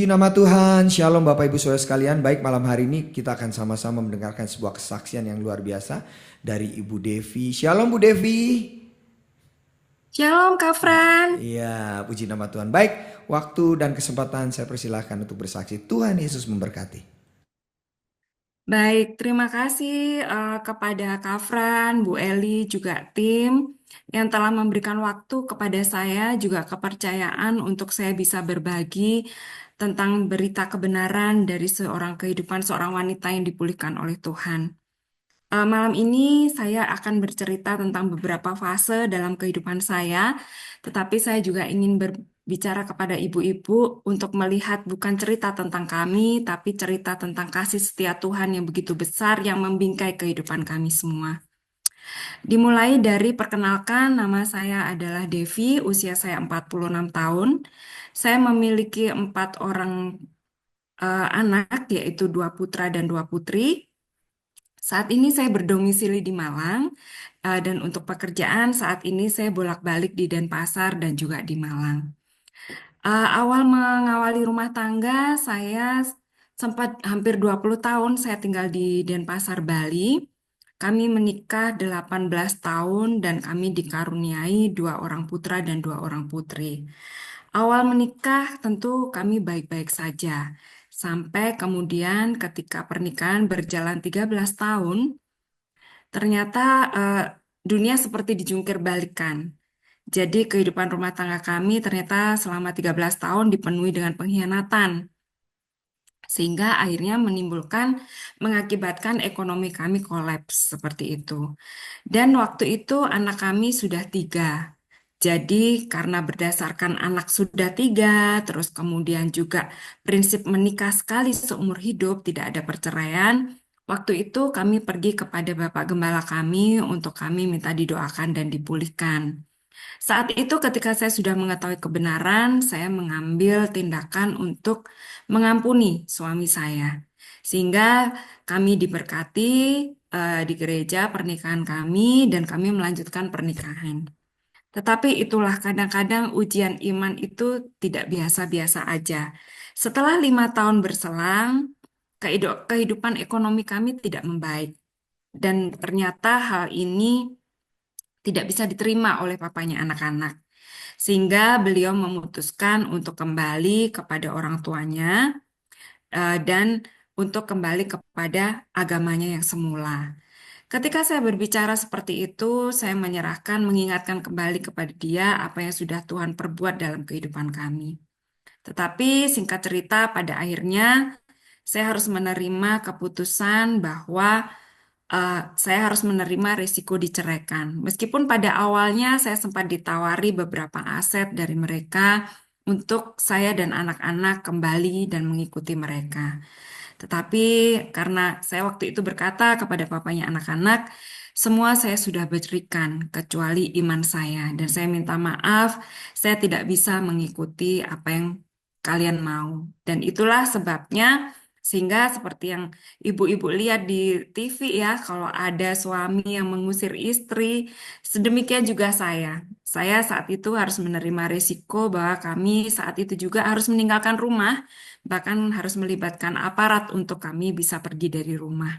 Puji nama Tuhan, Shalom Bapak Ibu Saudara sekalian. Baik, malam hari ini kita akan sama-sama mendengarkan sebuah kesaksian yang luar biasa dari Ibu Devi. Shalom Bu Devi. Shalom Kak Fran. Iya, puji nama Tuhan. Baik, waktu dan kesempatan saya persilahkan untuk bersaksi. Tuhan Yesus memberkati. Baik, terima kasih kepada Kak Fran, Bu Eli, juga tim yang telah memberikan waktu kepada saya, juga kepercayaan untuk saya bisa berbagi tentang berita kebenaran dari seorang kehidupan seorang wanita yang dipulihkan oleh Tuhan. Malam ini saya akan bercerita tentang beberapa fase dalam kehidupan saya, tetapi saya juga ingin berbicara kepada ibu-ibu untuk melihat bukan cerita tentang kami, tapi cerita tentang kasih setia Tuhan yang begitu besar yang membingkai kehidupan kami semua. Dimulai dari perkenalkan, nama saya adalah Devi, usia saya 46 tahun. Saya memiliki 4 orang anak, yaitu 2 putra dan 2 putri. Saat ini saya berdomisili di Malang, dan untuk pekerjaan saat ini saya bolak-balik di Denpasar dan juga di Malang. Awal mengawali rumah tangga, saya sempat hampir 20 tahun saya tinggal di Denpasar, Bali. Kami menikah 18 tahun dan kami dikaruniai 2 orang putra dan 2 orang putri. Awal menikah tentu kami baik-baik saja. Sampai kemudian ketika pernikahan berjalan 13 tahun, ternyata eh, dunia seperti dijungkir balikan. Jadi kehidupan rumah tangga kami ternyata selama 13 tahun dipenuhi dengan pengkhianatan. Sehingga akhirnya mengakibatkan ekonomi kami kolaps seperti itu. Dan waktu itu anak kami sudah 3. Jadi karena berdasarkan anak sudah 3, terus kemudian juga prinsip menikah sekali seumur hidup, tidak ada perceraian. Waktu itu kami pergi kepada Bapak Gembala kami untuk kami minta didoakan dan dipulihkan. Saat itu ketika saya sudah mengetahui kebenaran, saya mengambil tindakan untuk mengampuni suami saya. Sehingga kami diberkati di gereja pernikahan kami dan kami melanjutkan pernikahan. Tetapi itulah kadang-kadang ujian iman itu tidak biasa-biasa aja. Setelah 5 tahun berselang, kehidupan ekonomi kami tidak membaik. Dan ternyata hal ini tidak bisa diterima oleh papanya anak-anak. Sehingga beliau memutuskan untuk kembali kepada orang tuanya dan untuk kembali kepada agamanya yang semula. Ketika saya berbicara seperti itu, saya menyerahkan, mengingatkan kembali kepada dia apa yang sudah Tuhan perbuat dalam kehidupan kami. Tetapi singkat cerita, pada akhirnya saya harus menerima keputusan bahwa saya harus menerima risiko diceraikan. Meskipun pada awalnya saya sempat ditawari beberapa aset dari mereka untuk saya dan anak-anak kembali dan mengikuti mereka. Tetapi karena saya waktu itu berkata kepada papanya anak-anak, semua saya sudah berikan kecuali iman saya. Dan saya minta maaf, saya tidak bisa mengikuti apa yang kalian mau. Dan itulah sebabnya sehingga seperti yang ibu-ibu lihat di TV ya, kalau ada suami yang mengusir istri, sedemikian juga saya. Saya saat itu harus menerima risiko bahwa kami saat itu juga harus meninggalkan rumah, bahkan harus melibatkan aparat untuk kami bisa pergi dari rumah.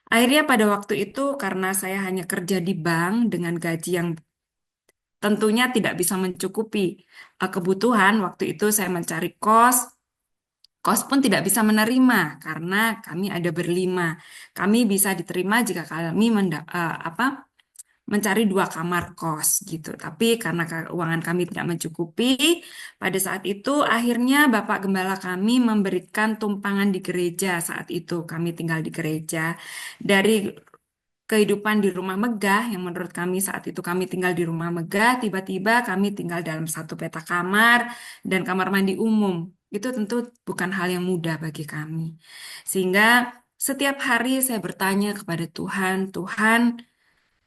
Akhirnya pada waktu itu karena saya hanya kerja di bank dengan gaji yang tentunya tidak bisa mencukupi kebutuhan, waktu itu saya mencari kos. Kos pun tidak bisa menerima karena kami ada berlima. Kami bisa diterima jika kami mencari 2 kamar kos gitu. Tapi karena keuangan kami tidak mencukupi, pada saat itu akhirnya Bapak Gembala kami memberikan tumpangan di gereja saat itu. Kami tinggal di gereja. Dari kehidupan di rumah megah yang menurut kami saat itu kami tinggal di rumah megah, tiba-tiba kami tinggal dalam satu petak kamar dan kamar mandi umum. Itu tentu bukan hal yang mudah bagi kami. Sehingga setiap hari saya bertanya kepada Tuhan, Tuhan,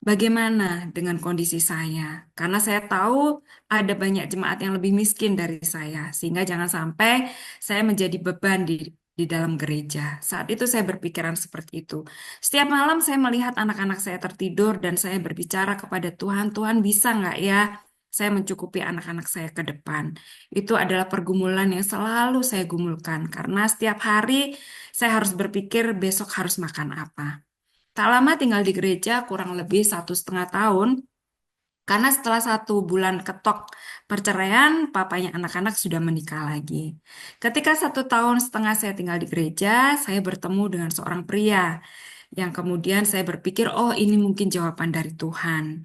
bagaimana dengan kondisi saya? Karena saya tahu ada banyak jemaat yang lebih miskin dari saya, sehingga jangan sampai saya menjadi beban di dalam gereja. Saat itu saya berpikiran seperti itu. Setiap malam saya melihat anak-anak saya tertidur dan saya berbicara kepada Tuhan, Tuhan bisa nggak ya? saya mencukupi anak-anak saya ke depan. Itu adalah pergumulan yang selalu saya gumulkan karena setiap hari saya harus berpikir besok harus makan apa. Tak lama tinggal di gereja kurang lebih 1,5 tahun. Karena setelah 1 bulan ketok perceraian, papanya anak-anak sudah menikah lagi. Ketika 1 tahun setengah saya tinggal di gereja, saya bertemu dengan seorang pria yang kemudian saya berpikir, oh ini mungkin jawaban dari Tuhan.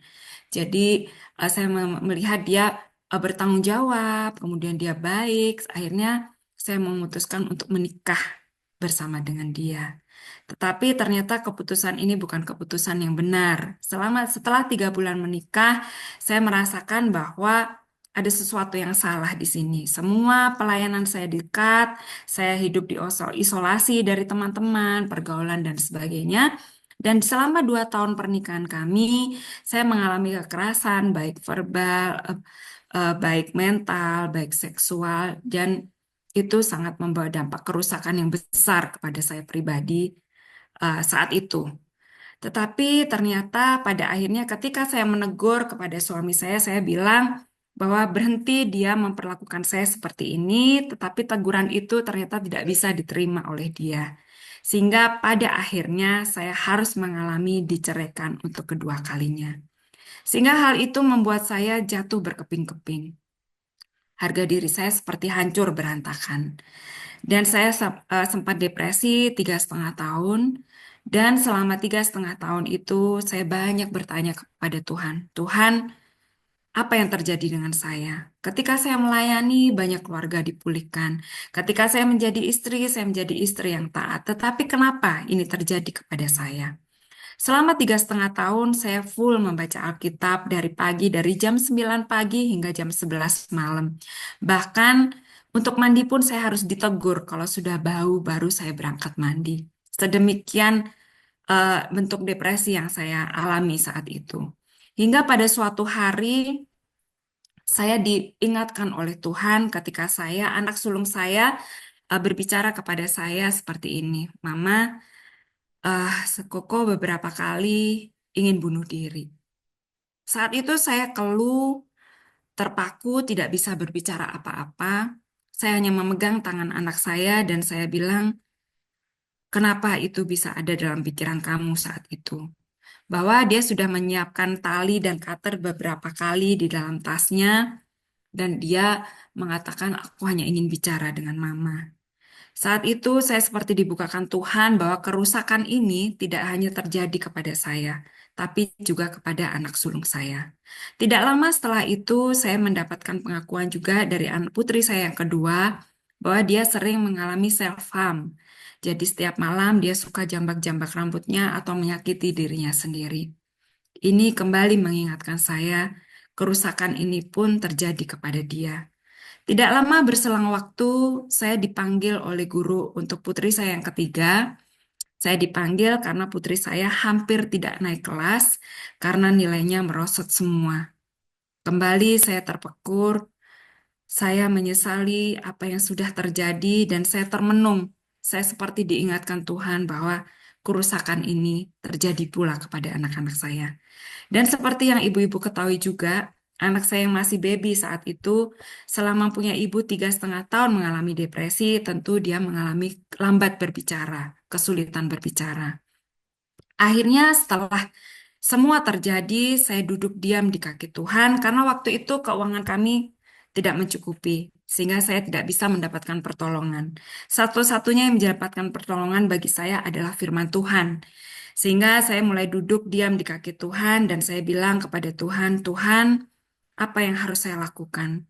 Jadi saya melihat dia bertanggung jawab, kemudian dia baik. Akhirnya saya memutuskan untuk menikah bersama dengan dia. Tetapi ternyata keputusan ini bukan keputusan yang benar. Setelah 3 bulan menikah, saya merasakan bahwa ada sesuatu yang salah di sini. Semua pelayanan saya dekat, saya hidup di isolasi dari teman-teman, pergaulan dan sebagainya. Dan selama 2 tahun pernikahan kami, saya mengalami kekerasan, baik verbal, baik mental, baik seksual, dan itu sangat membawa dampak kerusakan yang besar kepada saya pribadi saat itu. Tetapi ternyata pada akhirnya ketika saya menegur kepada suami saya bilang bahwa berhenti dia memperlakukan saya seperti ini, tetapi teguran itu ternyata tidak bisa diterima oleh dia. Sehingga pada akhirnya saya harus mengalami diceraikan untuk kedua kalinya. Sehingga hal itu membuat saya jatuh berkeping-keping. Harga diri saya seperti hancur berantakan. Dan saya sempat depresi 3,5 tahun. Dan selama 3,5 tahun itu saya banyak bertanya kepada Tuhan. Tuhan, apa yang terjadi dengan saya? Ketika saya melayani, banyak keluarga dipulihkan. Ketika saya menjadi istri yang taat. Tetapi kenapa ini terjadi kepada saya? Selama 3,5 tahun, saya full membaca Alkitab dari jam 9 pagi hingga jam 11 malam. Bahkan untuk mandi pun saya harus ditegur kalau sudah bau baru saya berangkat mandi. Sedemikian bentuk depresi yang saya alami saat itu. Hingga pada suatu hari saya diingatkan oleh Tuhan ketika anak sulung saya berbicara kepada saya seperti ini, Mama, Koko beberapa kali ingin bunuh diri. Saat itu saya keluh, terpaku, tidak bisa berbicara apa-apa. Saya hanya memegang tangan anak saya dan saya bilang, kenapa itu bisa ada dalam pikiran kamu saat itu? Bahwa dia sudah menyiapkan tali dan cutter beberapa kali di dalam tasnya dan dia mengatakan, aku hanya ingin bicara dengan Mama. Saat itu saya seperti dibukakan Tuhan bahwa kerusakan ini tidak hanya terjadi kepada saya, tapi juga kepada anak sulung saya. Tidak lama setelah itu saya mendapatkan pengakuan juga dari anak putri saya yang kedua bahwa dia sering mengalami self-harm. Jadi setiap malam dia suka jambak-jambak rambutnya atau menyakiti dirinya sendiri. Ini kembali mengingatkan saya kerusakan ini pun terjadi kepada dia. Tidak lama berselang waktu, saya dipanggil oleh guru untuk putri saya yang ketiga. Saya dipanggil karena putri saya hampir tidak naik kelas karena nilainya merosot semua. Kembali saya terpekur, saya menyesali apa yang sudah terjadi dan saya termenung. Saya seperti diingatkan Tuhan bahwa kerusakan ini terjadi pula kepada anak-anak saya. Dan seperti yang ibu-ibu ketahui juga, anak saya yang masih baby saat itu, selama punya ibu 3,5 tahun mengalami depresi, tentu dia mengalami lambat berbicara, kesulitan berbicara. Akhirnya setelah semua terjadi, saya duduk diam di kaki Tuhan karena waktu itu keuangan kami tidak mencukupi, sehingga saya tidak bisa mendapatkan pertolongan. Satu-satunya yang mendapatkan pertolongan bagi saya adalah firman Tuhan. Sehingga saya mulai duduk diam di kaki Tuhan dan saya bilang kepada Tuhan, Tuhan, apa yang harus saya lakukan?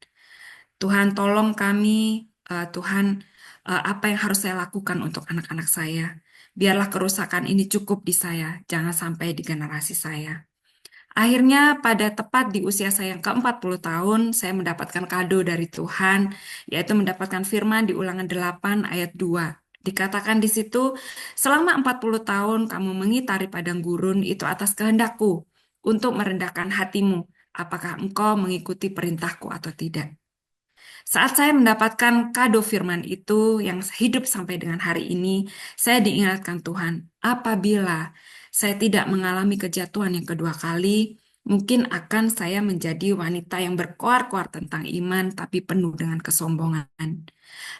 Tuhan tolong kami, Tuhan, apa yang harus saya lakukan untuk anak-anak saya? Biarlah kerusakan ini cukup di saya, jangan sampai di generasi saya. Akhirnya pada tepat di usia saya yang ke-40 tahun, saya mendapatkan kado dari Tuhan, yaitu mendapatkan firman di Ulangan 8 ayat 2. Dikatakan di situ, selama 40 tahun kamu mengitari padang gurun itu atas kehendakku untuk merendahkan hatimu. Apakah engkau mengikuti perintahku atau tidak? Saat saya mendapatkan kado firman itu yang hidup sampai dengan hari ini, saya diingatkan Tuhan, apabila saya tidak mengalami kejatuhan yang kedua kali, mungkin akan saya menjadi wanita yang berkoar-koar tentang iman, tapi penuh dengan kesombongan.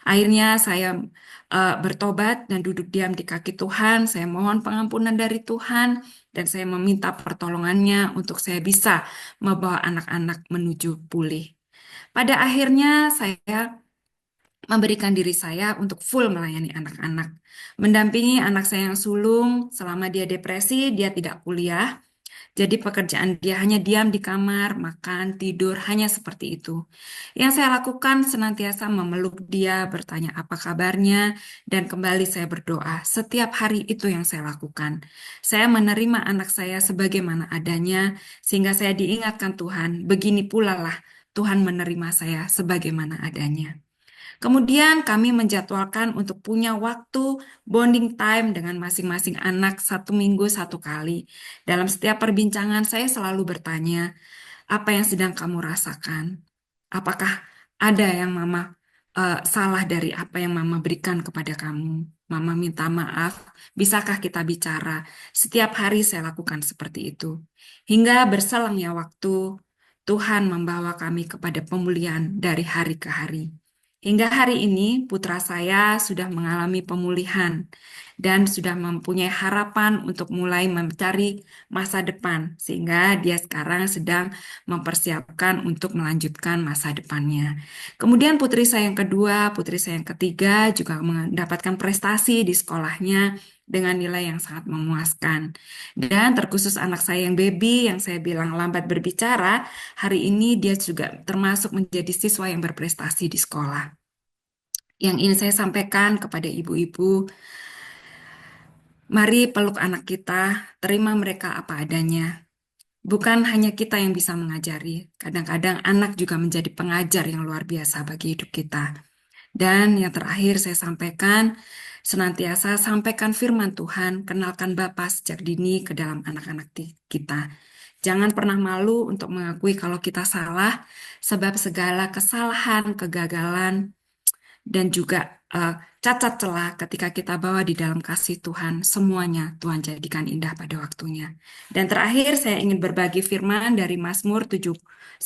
Akhirnya saya bertobat dan duduk diam di kaki Tuhan. Saya mohon pengampunan dari Tuhan dan saya meminta pertolongannya untuk saya bisa membawa anak-anak menuju pulih. Pada akhirnya saya memberikan diri saya untuk full melayani anak-anak. Mendampingi anak saya yang sulung selama dia depresi, dia tidak kuliah. Jadi pekerjaan dia hanya diam di kamar, makan, tidur, hanya seperti itu. Yang saya lakukan senantiasa memeluk dia, bertanya apa kabarnya, dan kembali saya berdoa. Setiap hari itu yang saya lakukan. Saya menerima anak saya sebagaimana adanya, sehingga saya diingatkan Tuhan, begini pula lah Tuhan menerima saya sebagaimana adanya. Kemudian kami menjadwalkan untuk punya waktu bonding time dengan masing-masing anak 1 minggu 1 kali. Dalam setiap perbincangan saya selalu bertanya, apa yang sedang kamu rasakan? Apakah ada yang mama salah dari apa yang mama berikan kepada kamu? Mama minta maaf, bisakah kita bicara? Setiap hari saya lakukan seperti itu. Hingga berselangnya waktu, Tuhan membawa kami kepada pemulihan dari hari ke hari. Hingga hari ini, putra saya sudah mengalami pemulihan dan sudah mempunyai harapan untuk mulai mencari masa depan, sehingga dia sekarang sedang mempersiapkan untuk melanjutkan masa depannya. Kemudian putri saya yang kedua, putri saya yang ketiga juga mendapatkan prestasi di sekolahnya dengan nilai yang sangat memuaskan. Dan terkhusus anak saya yang baby, yang saya bilang lambat berbicara, hari ini dia juga termasuk menjadi siswa yang berprestasi di sekolah. Yang ingin saya sampaikan kepada ibu-ibu, mari peluk anak kita, terima mereka apa adanya. Bukan hanya kita yang bisa mengajari, kadang-kadang anak juga menjadi pengajar yang luar biasa bagi hidup kita. Dan yang terakhir saya sampaikan, senantiasa sampaikan firman Tuhan, kenalkan Bapa sejak dini ke dalam anak-anak kita. Jangan pernah malu untuk mengakui kalau kita salah, sebab segala kesalahan, kegagalan, dan juga cacat celah ketika kita bawa di dalam kasih Tuhan, semuanya Tuhan jadikan indah pada waktunya. Dan terakhir saya ingin berbagi firman dari Mazmur 94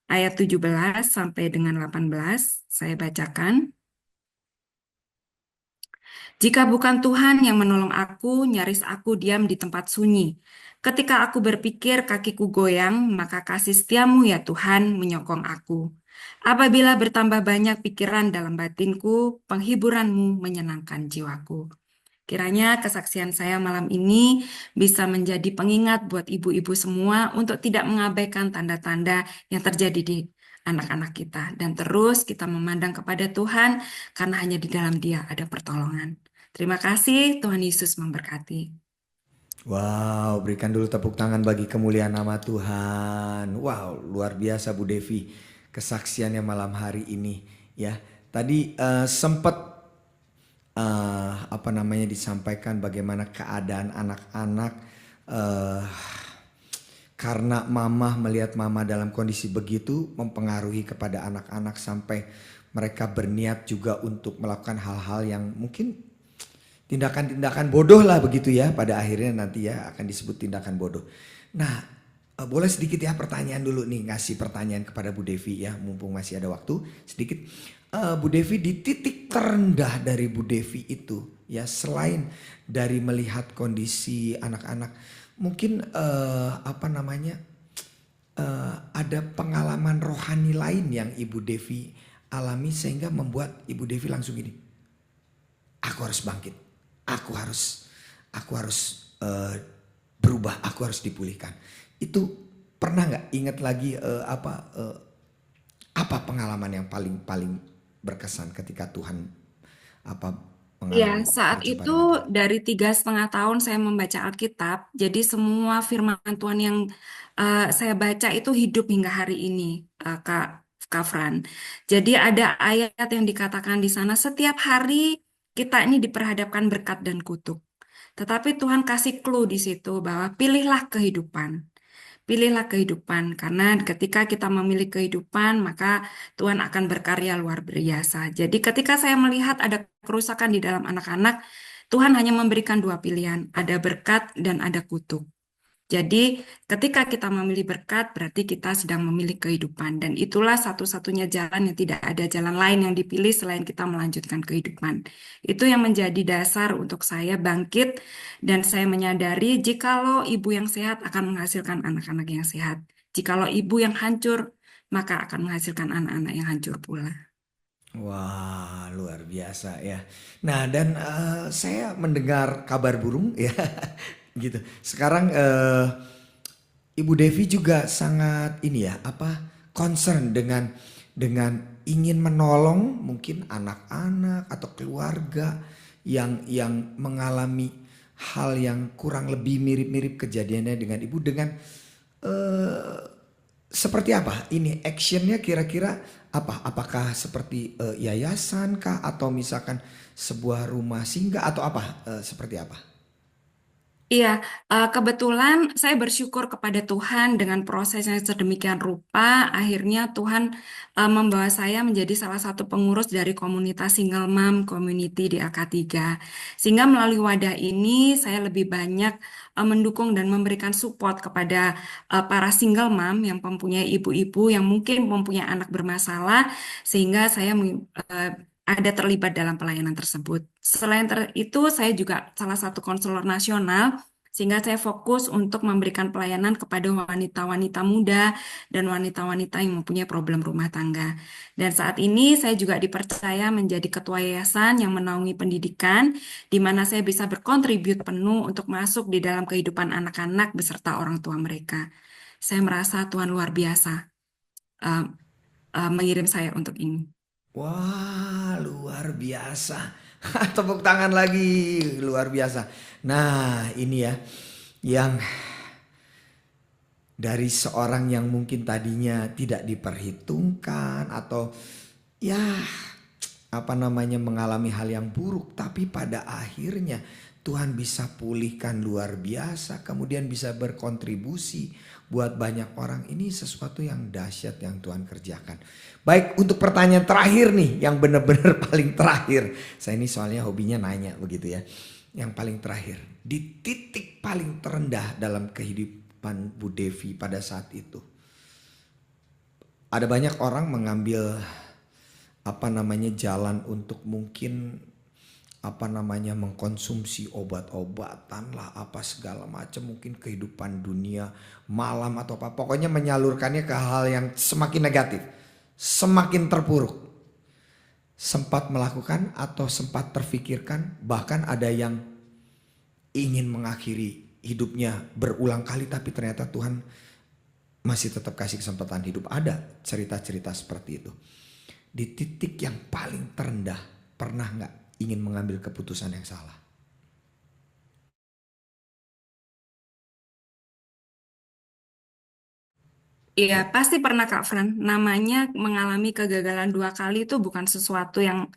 ayat 17 sampai dengan 18, saya bacakan. Jika bukan Tuhan yang menolong aku, nyaris aku diam di tempat sunyi. Ketika aku berpikir kakiku goyang, maka kasih setiamu ya Tuhan menyokong aku. Apabila bertambah banyak pikiran dalam batinku, penghiburanmu menyenangkan jiwaku. Kiranya kesaksian saya malam ini bisa menjadi pengingat buat ibu-ibu semua untuk tidak mengabaikan tanda-tanda yang terjadi di anak-anak kita. Dan terus kita memandang kepada Tuhan karena hanya di dalam Dia ada pertolongan. Terima kasih, Tuhan Yesus memberkati. Wow, berikan dulu tepuk tangan bagi kemuliaan nama Tuhan. Wow, luar biasa Bu Devi kesaksiannya malam hari ini ya. Tadi sempat apa namanya disampaikan bagaimana keadaan anak-anak eh, karena mama melihat mama dalam kondisi begitu mempengaruhi kepada anak-anak sampai mereka berniat juga untuk melakukan hal-hal yang mungkin tindakan-tindakan bodoh lah begitu ya, pada akhirnya nanti ya akan disebut tindakan bodoh. Nah, boleh sedikit ya pertanyaan dulu nih, ngasih pertanyaan kepada Bu Devi ya, mumpung masih ada waktu sedikit. Bu Devi, di titik terendah dari Bu Devi itu ya, selain dari melihat kondisi anak-anak, mungkin apa namanya ada pengalaman rohani lain yang Ibu Devi alami sehingga membuat Ibu Devi langsung gini, aku harus bangkit, aku harus berubah, aku harus dipulihkan. Itu pernah nggak ingat lagi apa pengalaman yang paling berkesan ketika Tuhan apa Ya, mengalami saat percobaan itu dengan Tuhan? dari 3,5 tahun saya membaca Alkitab, jadi semua firman Tuhan yang saya baca itu hidup hingga hari ini, Kak Fran. Jadi ada ayat yang dikatakan di sana, setiap hari kita ini diperhadapkan berkat dan kutuk. Tetapi Tuhan kasih clue di situ bahwa pilihlah kehidupan. Pilihlah kehidupan, karena ketika kita memilih kehidupan, maka Tuhan akan berkarya luar biasa. Jadi ketika saya melihat ada kerusakan di dalam anak-anak, Tuhan hanya memberikan dua pilihan, ada berkat dan ada kutuk. Jadi, ketika kita memilih berkat, berarti kita sedang memilih kehidupan. Dan itulah satu-satunya jalan yang tidak ada jalan lain yang dipilih selain kita melanjutkan kehidupan. Itu yang menjadi dasar untuk saya bangkit dan saya menyadari jikalau ibu yang sehat akan menghasilkan anak-anak yang sehat. Jikalau ibu yang hancur, maka akan menghasilkan anak-anak yang hancur pula. Wah, luar biasa ya. Nah, dan saya mendengar kabar burung ya, gitu. Sekarang Ibu Devi juga sangat ini ya, apa concern dengan ingin menolong mungkin anak-anak atau keluarga yang mengalami hal yang kurang lebih mirip-mirip kejadiannya dengan ibu dengan eh, seperti apa? Ini actionnya kira-kira apa? Apakah seperti yayasan kah atau misalkan sebuah rumah singgah atau apa? Seperti apa? Iya, kebetulan saya bersyukur kepada Tuhan dengan proses yang sedemikian rupa. Akhirnya Tuhan membawa saya menjadi salah satu pengurus dari komunitas Single Mom Community di AK3. Sehingga melalui wadah ini saya lebih banyak mendukung dan memberikan support kepada para single mom yang mempunyai ibu-ibu yang mungkin mempunyai anak bermasalah, sehingga saya ada terlibat dalam pelayanan tersebut. Selain itu, saya juga salah satu konselor nasional, sehingga saya fokus untuk memberikan pelayanan kepada wanita-wanita muda dan wanita-wanita yang mempunyai problem rumah tangga. Dan saat ini saya juga dipercaya menjadi ketua yayasan yang menaungi pendidikan, di mana saya bisa berkontribut penuh untuk masuk di dalam kehidupan anak-anak beserta orang tua mereka. Saya merasa Tuhan luar biasa uh, mengirim saya untuk ini. Wah, luar biasa. Tepuk tangan lagi, luar biasa. Nah, ini ya yang dari seorang yang mungkin tadinya tidak diperhitungkan atau ya apa namanya mengalami hal yang buruk, tapi pada akhirnya Tuhan bisa pulihkan luar biasa, kemudian bisa berkontribusi buat banyak orang. Ini sesuatu yang dahsyat yang Tuhan kerjakan. Baik, untuk pertanyaan terakhir nih, yang benar-benar paling terakhir. Saya ini soalnya hobinya nanya begitu ya. Yang paling terakhir, di titik paling terendah dalam kehidupan Bu Devi pada saat itu. Ada banyak orang mengambil apa namanya jalan untuk mungkin apa namanya mengkonsumsi obat-obatan lah apa segala macam, mungkin kehidupan dunia malam atau apa, pokoknya menyalurkannya ke hal yang semakin negatif, semakin terpuruk. Sempat melakukan atau sempat terfikirkan, bahkan ada yang ingin mengakhiri hidupnya berulang kali, tapi ternyata Tuhan masih tetap kasih kesempatan hidup. Ada cerita-cerita seperti itu. Di titik yang paling terendah, pernah nggak ingin mengambil keputusan yang salah? Iya, pasti pernah Kak Fran. Namanya mengalami kegagalan dua kali itu bukan sesuatu yang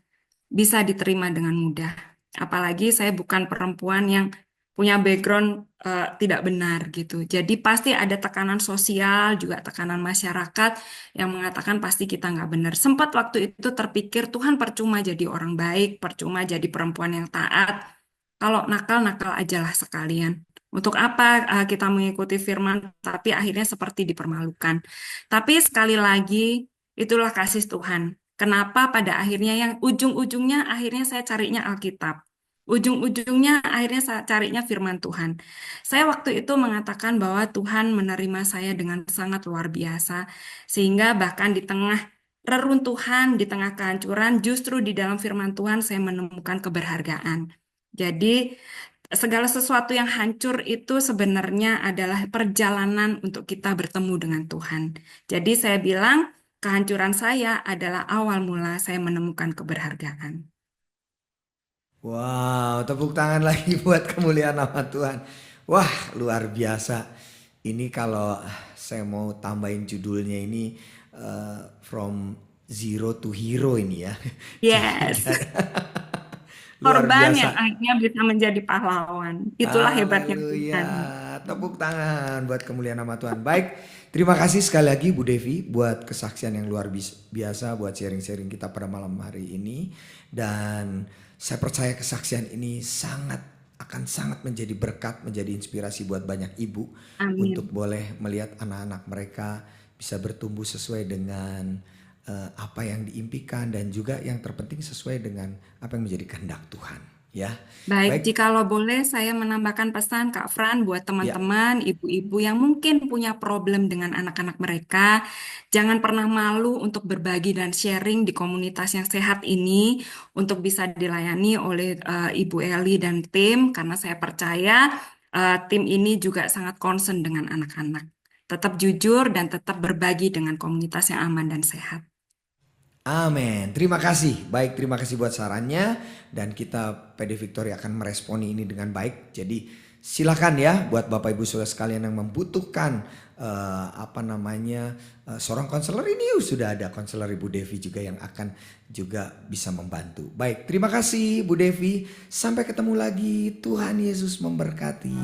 bisa diterima dengan mudah. Apalagi saya bukan perempuan yang punya background tidak benar gitu. Jadi pasti ada tekanan sosial, juga tekanan masyarakat yang mengatakan pasti kita nggak benar. Sempat waktu itu terpikir Tuhan percuma jadi orang baik, percuma jadi perempuan yang taat. Kalau nakal-nakal ajalah sekalian. Untuk apa kita mengikuti firman, tapi akhirnya seperti dipermalukan. Tapi sekali lagi, itulah kasih Tuhan. Kenapa pada akhirnya yang ujung-ujungnya akhirnya saya carinya Alkitab. Ujung-ujungnya akhirnya saya carinya firman Tuhan. Saya waktu itu mengatakan bahwa Tuhan menerima saya dengan sangat luar biasa. Sehingga bahkan di tengah reruntuhan, di tengah kehancuran, justru di dalam firman Tuhan saya menemukan keberhargaan. Jadi segala sesuatu yang hancur itu sebenarnya adalah perjalanan untuk kita bertemu dengan Tuhan. Jadi saya bilang, kehancuran saya adalah awal mula saya menemukan keberhargaan. Wow, tepuk tangan lagi buat kemuliaan nama Tuhan. Wah, luar biasa. Ini kalau saya mau tambahin judulnya ini from zero to hero ini ya. Yes, Luar korban biasa. yang akhirnya bisa menjadi pahlawan. Itulah hebatnya Haleluya. Tuhan. Tepuk tangan buat kemuliaan nama Tuhan. Baik, terima kasih sekali lagi Bu Devi buat kesaksian yang luar biasa, buat sharing-sharing kita pada malam hari ini. Dan saya percaya kesaksian ini sangat akan sangat menjadi berkat, menjadi inspirasi buat banyak ibu untuk Amin. boleh melihat anak-anak mereka bisa bertumbuh sesuai dengan apa yang diimpikan dan juga yang terpenting sesuai dengan apa yang menjadi kehendak Tuhan. Ya, Baik, baik. jikalau boleh saya menambahkan pesan Kak Fran buat Ya, teman-teman, ibu-ibu yang mungkin punya problem dengan anak-anak mereka, jangan pernah malu untuk berbagi dan sharing di komunitas yang sehat ini untuk bisa dilayani oleh Ibu Eli dan tim, karena saya percaya tim ini juga sangat concern dengan anak-anak. Tetap jujur dan tetap berbagi dengan komunitas yang aman dan sehat. amin. Terima kasih. Baik, terima kasih buat sarannya dan kita PD Victory akan meresponi ini dengan baik. Jadi silakan ya buat Bapak Ibu Saudara sekalian yang membutuhkan seorang konselor ini sudah ada konselor Ibu Devi juga yang akan juga bisa membantu. Baik, terima kasih Bu Devi. Sampai ketemu lagi. Tuhan Yesus memberkati.